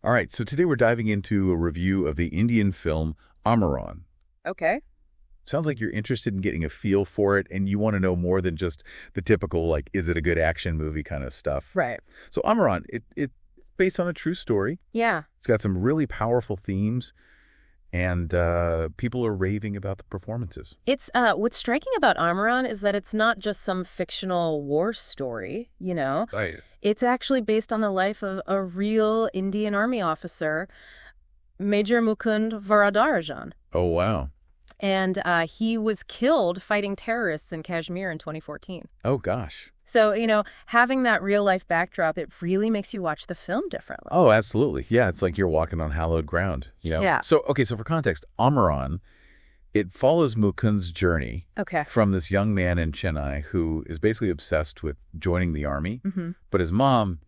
All right, so today we're diving into a review of the Indian film Amaran. Okay. Sounds like you're interested in getting a feel for it, and you want to know more than just the typical, like, is it a good action movie kind of stuff. Right. So Amaran, it's based on a true story. Yeah. It's got some really powerful themes, and people are raving about the performances. It's what's striking about Amaran is that it's not just some fictional war story, you know. Right. It's actually based on the life of a real Indian Army officer, Major Mukund Varadarajan. Oh, wow. And he was killed fighting terrorists in Kashmir in 2014. Oh, gosh. So, you know, having that real-life backdrop, it really makes you watch the film differently. Oh, absolutely. Yeah, it's like you're walking on hallowed ground, you know? Yeah. So, okay, so for context, Amaran, it follows Mukund's journey from this young man in Chennai who is basically obsessed with joining the army, but his mom,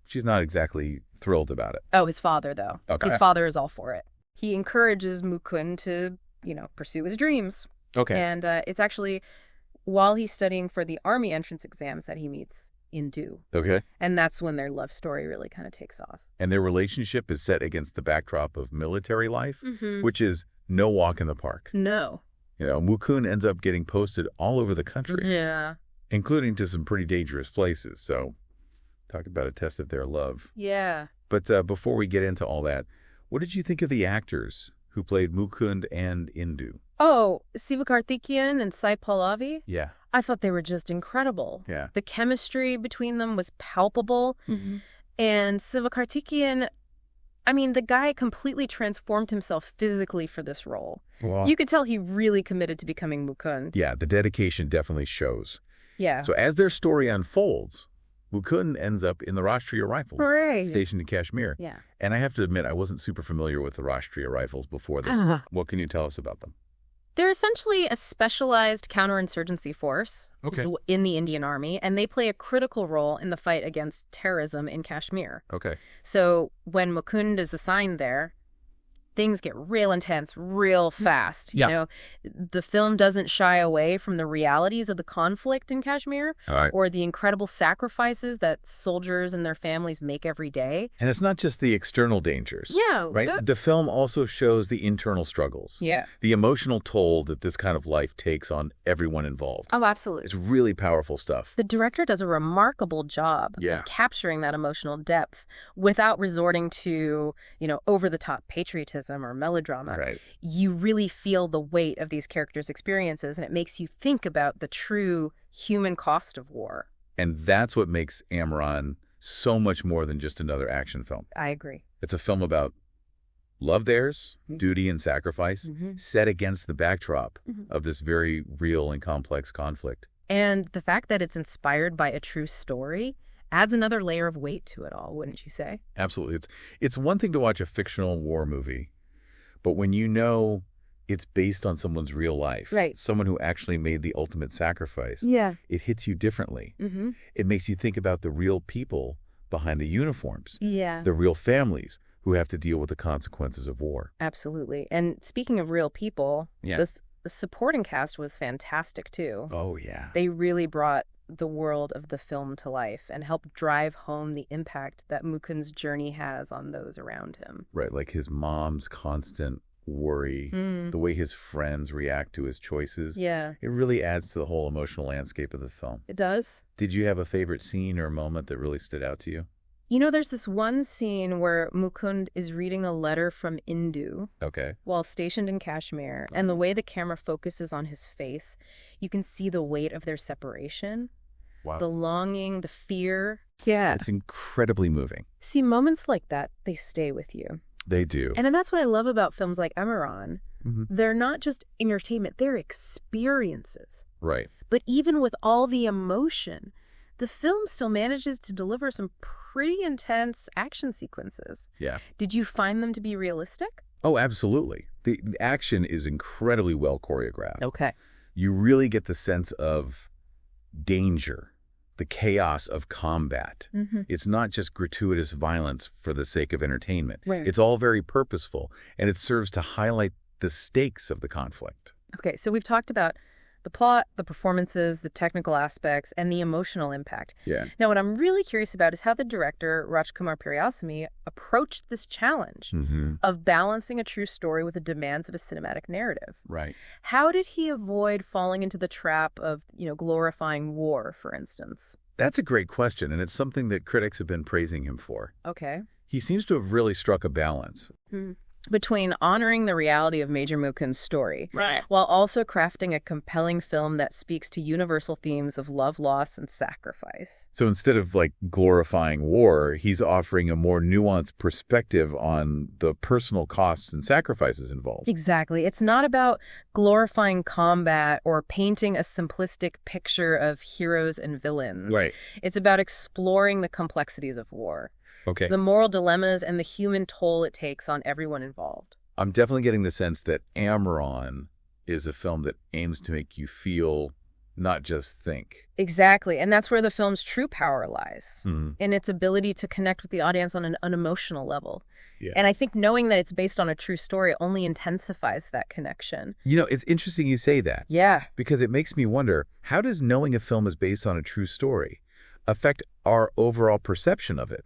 she's not exactly thrilled about it. Oh, his father, though. Okay. His father is all for it. He encourages Mukund to, you know, pursue his dreams. Okay. And it's actually while he's studying for the army entrance exams that he meets Indu. Okay. And that's when their love story really kind of takes off. And their relationship is set against the backdrop of military life, which is no walk in the park. No. You know, Mukund ends up getting posted all over the country. Yeah. Including to some pretty dangerous places. So, talk about a test of their love. Yeah. But before we get into all that, what did you think of the actors who played Mukund and Indu? Oh, Sivakarthikeyan and Pallavi? Yeah. I thought they were just incredible. Yeah. The chemistry between them was palpable. And Sivakarthikeyan, I mean, the guy completely transformed himself physically for this role. Well, You could tell he really committed to becoming Mukund. yeah, the dedication definitely shows. Yeah. So as their story unfolds, Mukund ends up in the Rashtriya Rifles, Hooray. stationed in Kashmir. Yeah. And I have to admit, I wasn't super familiar with the Rashtriya Rifles before this. What can you tell us about them? They're essentially a specialized counterinsurgency force in the Indian Army, and they play a critical role in the fight against terrorism in Kashmir. Okay. So when Mukund is assigned there, things get real intense real fast. You know, the film doesn't shy away from the realities of the conflict in Kashmir or the incredible sacrifices that soldiers and their families make every day. And it's not just the external dangers. Yeah. Right? The film also shows the internal struggles. Yeah. The emotional toll that this kind of life takes on everyone involved. Oh, absolutely. It's really powerful stuff. The director does a remarkable job of capturing that emotional depth without resorting to, you know, over-the-top patriotism or melodrama. Right. You really feel the weight of these characters' experiences, and it makes you think about the true human cost of war. And that's what makes Amaran so much more than just another action film. I agree. It's a film about love theirs, duty and sacrifice, set against the backdrop of this very real and complex conflict. And the fact that it's inspired by a true story adds another layer of weight to it all, wouldn't you say? Absolutely. It's one thing to watch a fictional war movie, but when you know it's based on someone's real life, someone who actually made the ultimate sacrifice, it hits you differently. It makes you think about the real people behind the uniforms, the real families who have to deal with the consequences of war. Absolutely. And speaking of real people, the supporting cast was fantastic too. Oh, yeah. They really brought the world of the film to life and helped drive home the impact that Mukund's journey has on those around him. Right, like his mom's constant worry, the way his friends react to his choices. Yeah. It really adds to the whole emotional landscape of the film. It does. Did you have a favorite scene or moment that really stood out to you? You know, there's this one scene where Mukund is reading a letter from Indu while stationed in Kashmir, and the way the camera focuses on his face, you can see the weight of their separation. Wow. The longing, the fear. Yeah. It's incredibly moving. See, moments like that, they stay with you. They do. And that's what I love about films like Amaran. They're not just entertainment, they're experiences. Right. But even with all the emotion, the film still manages to deliver some pretty intense action sequences. Yeah. Did you find them to be realistic? Oh, absolutely. The action is incredibly well choreographed. Okay. You really get the sense of danger, the chaos of combat. It's not just gratuitous violence for the sake of entertainment. Right. It's all very purposeful, and it serves to highlight the stakes of the conflict. Okay, so we've talked about The plot, the performances, the technical aspects, and the emotional impact. Yeah. Now, what I'm really curious about is how the director, Rajkumar Periyasamy, approached this challenge of balancing a true story with the demands of a cinematic narrative. Right. How did he avoid falling into the trap of, glorifying war, for instance? That's a great question, and it's something that critics have been praising him for. Okay. He seems to have really struck a balance. Between honoring the reality of Major Mukund's story, right, while also crafting a compelling film that speaks to universal themes of love, loss, and sacrifice. So instead of glorifying war, he's offering a more nuanced perspective on the personal costs and sacrifices involved. Exactly. It's not about glorifying combat or painting a simplistic picture of heroes and villains. Right. It's about exploring the complexities of war. Okay. The moral dilemmas and the human toll it takes on everyone involved. I'm definitely getting the sense that Amaran is a film that aims to make you feel, not just think. Exactly. And that's where the film's true power lies, in its ability to connect with the audience on an unemotional level. Yeah. And I think knowing that it's based on a true story only intensifies that connection. It's interesting you say that. Yeah. Because it makes me wonder, how does knowing a film is based on a true story affect our overall perception of it?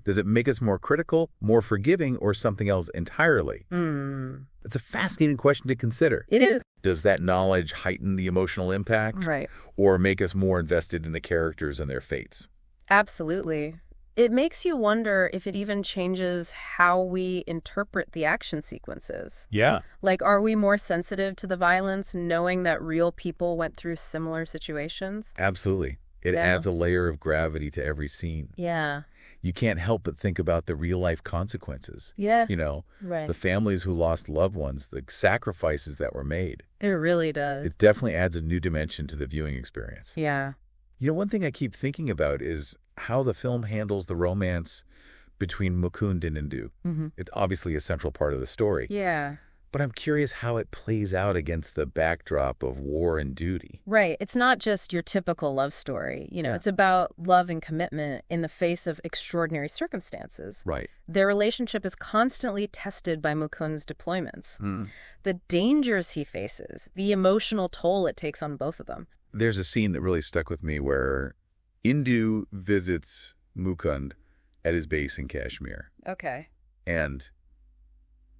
Does it make us more critical, more forgiving, or something else entirely? It's a fascinating question to consider. It is. Does that knowledge heighten the emotional impact? Right. Or make us more invested in the characters and their fates? Absolutely. It makes you wonder if it even changes how we interpret the action sequences. Yeah. Are we more sensitive to the violence knowing that real people went through similar situations? Absolutely. It adds a layer of gravity to every scene. Yeah. You can't help but think about the real-life consequences. Yeah. Right. The families who lost loved ones, the sacrifices that were made. It really does. It definitely adds a new dimension to the viewing experience. Yeah. One thing I keep thinking about is how the film handles the romance between Mukund and Indu. It's obviously a central part of the story. Yeah. But I'm curious how it plays out against the backdrop of war and duty. Right. It's not just your typical love story. It's about love and commitment in the face of extraordinary circumstances. Right. Their relationship is constantly tested by Mukund's deployments. The dangers he faces, the emotional toll it takes on both of them. There's a scene that really stuck with me where Indu visits Mukund at his base in Kashmir. Okay. And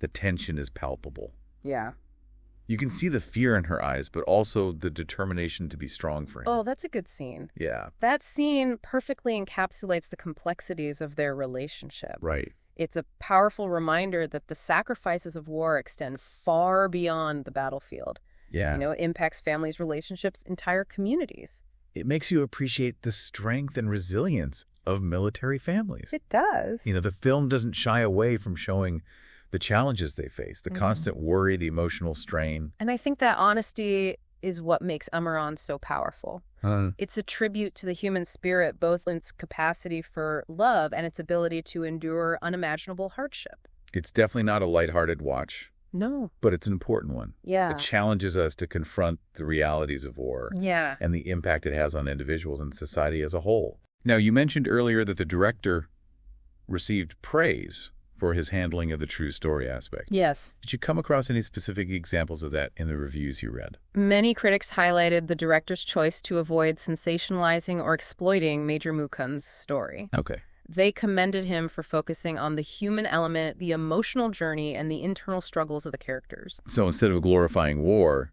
the tension is palpable. Yeah. You can see the fear in her eyes, but also the determination to be strong for him. Oh, that's a good scene. Yeah. That scene perfectly encapsulates the complexities of their relationship. Right. It's a powerful reminder that the sacrifices of war extend far beyond the battlefield. Yeah. It impacts families' relationships, entire communities. It makes you appreciate the strength and resilience of military families. It does. The film doesn't shy away from showing the challenges they face, the constant worry, the emotional strain. And I think that honesty is what makes Amaran so powerful. It's a tribute to the human spirit, both in its capacity for love and its ability to endure unimaginable hardship. It's definitely not a lighthearted watch. No. But it's an important one. Yeah. It challenges us to confront the realities of war. Yeah. And the impact it has on individuals and society as a whole. Now, you mentioned earlier that the director received praise for his handling of the true story aspect. Yes. Did you come across any specific examples of that in the reviews you read? Many critics highlighted the director's choice to avoid sensationalizing or exploiting Major Mukund's story. Okay. They commended him for focusing on the human element, the emotional journey, and the internal struggles of the characters. So instead of glorifying war,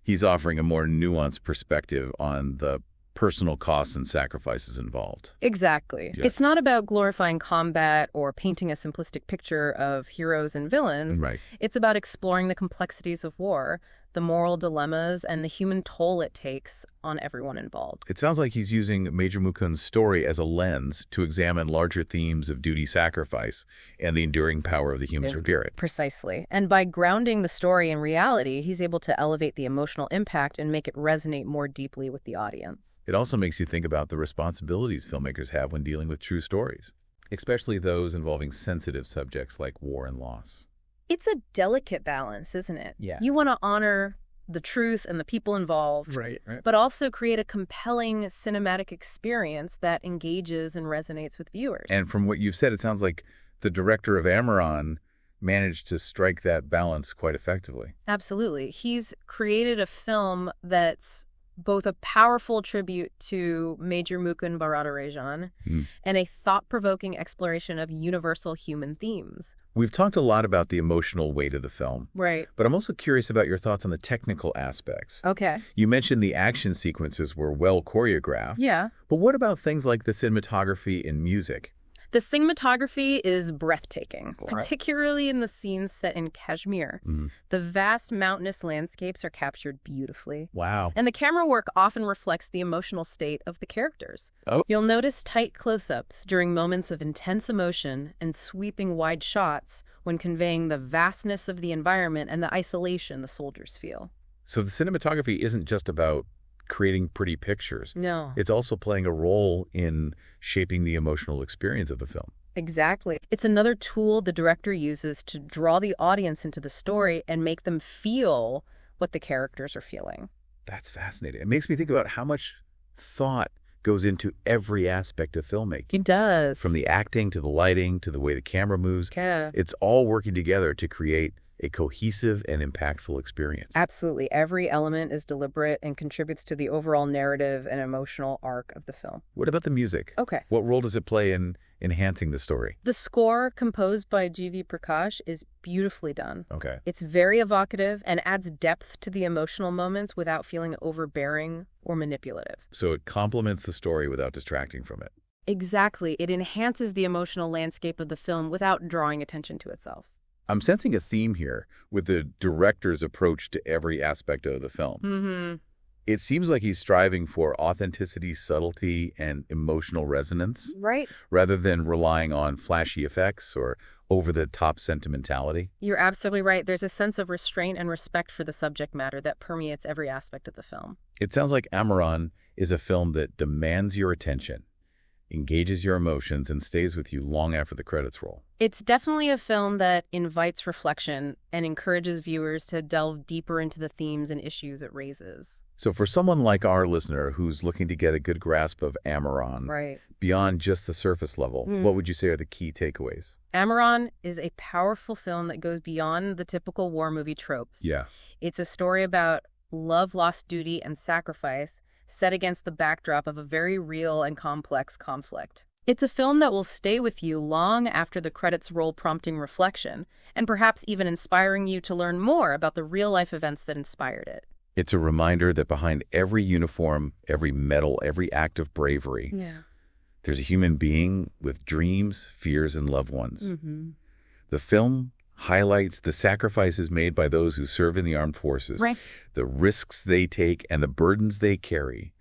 he's offering a more nuanced perspective on the personal costs and sacrifices involved. Exactly. Yeah. It's not about glorifying combat or painting a simplistic picture of heroes and villains. Right. It's about exploring the complexities of war, the moral dilemmas, and the human toll it takes on everyone involved. It sounds like he's using Major Mukund's story as a lens to examine larger themes of duty, sacrifice, and the enduring power of the human spirit. Precisely. And by grounding the story in reality, he's able to elevate the emotional impact and make it resonate more deeply with the audience. It also makes you think about the responsibilities filmmakers have when dealing with true stories, especially those involving sensitive subjects like war and loss. It's a delicate balance, isn't it? Yeah. You want to honor the truth and the people involved, right. but also create a compelling cinematic experience that engages and resonates with viewers. And from what you've said, it sounds like the director of Amaran managed to strike that balance quite effectively. Absolutely. He's created a film that's both a powerful tribute to Major Mukund Bharatarajan and a thought-provoking exploration of universal human themes. We've talked a lot about the emotional weight of the film. Right. But I'm also curious about your thoughts on the technical aspects. Okay. You mentioned the action sequences were well choreographed. Yeah. But what about things like the cinematography and music? The cinematography is breathtaking, particularly in the scenes set in Kashmir. The vast mountainous landscapes are captured beautifully. Wow. And the camera work often reflects the emotional state of the characters. Oh. You'll notice tight close-ups during moments of intense emotion and sweeping wide shots when conveying the vastness of the environment and the isolation the soldiers feel. So the cinematography isn't just about creating pretty pictures. No. It's also playing a role in shaping the emotional experience of the film. Exactly. It's another tool the director uses to draw the audience into the story and make them feel what the characters are feeling. That's fascinating. It makes me think about how much thought goes into every aspect of filmmaking. It does. From the acting to the lighting to the way the camera moves. Yeah. It's all working together to create a cohesive and impactful experience. Absolutely. Every element is deliberate and contributes to the overall narrative and emotional arc of the film. What about the music? Okay. What role does it play in enhancing the story? The score, composed by G.V. Prakash, is beautifully done. Okay. It's very evocative and adds depth to the emotional moments without feeling overbearing or manipulative. So it complements the story without distracting from it. Exactly. It enhances the emotional landscape of the film without drawing attention to itself. I'm sensing a theme here with the director's approach to every aspect of the film. It seems like he's striving for authenticity, subtlety, and emotional resonance. Right. Rather than relying on flashy effects or over-the-top sentimentality. You're absolutely right. There's a sense of restraint and respect for the subject matter that permeates every aspect of the film. It sounds like Amaran is a film that demands your attention, engages your emotions, and stays with you long after the credits roll. It's definitely a film that invites reflection and encourages viewers to delve deeper into the themes and issues it raises. So for someone like our listener who's looking to get a good grasp of Amaran, beyond just the surface level, what would you say are the key takeaways? Amaran is a powerful film that goes beyond the typical war movie tropes. Yeah. It's a story about love, lost duty, and sacrifice, set against the backdrop of a very real and complex conflict. It's a film that will stay with you long after the credits roll, prompting reflection, and perhaps even inspiring you to learn more about the real-life events that inspired it. It's a reminder that behind every uniform, every medal, every act of bravery, there's a human being with dreams, fears, and loved ones. The film highlights the sacrifices made by those who serve in the armed forces, the risks they take, and the burdens they carry,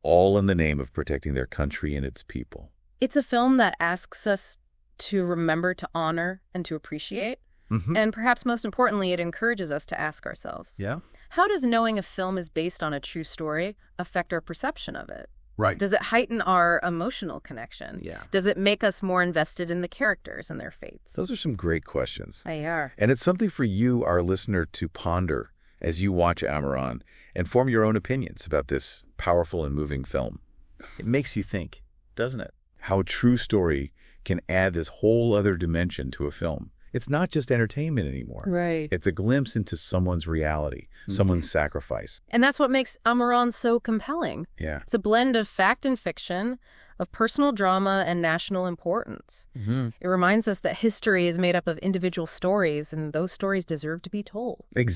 all in the name of protecting their country and its people. It's a film that asks us to remember to honor and to appreciate. And perhaps most importantly, it encourages us to ask ourselves, how does knowing a film is based on a true story affect our perception of it? Right. Does it heighten our emotional connection? Does it make us more invested in the characters and their fates? Those are some great questions. They are. And it's something for you, our listener, to ponder as you watch Amaran and form your own opinions about this powerful and moving film. It makes you think, doesn't it? How a true story can add this whole other dimension to a film. It's not just entertainment anymore. Right. It's a glimpse into someone's reality, someone's sacrifice. And that's what makes Amaran so compelling. Yeah. It's a blend of fact and fiction, of personal drama and national importance. It reminds us that history is made up of individual stories, and those stories deserve to be told. Exactly.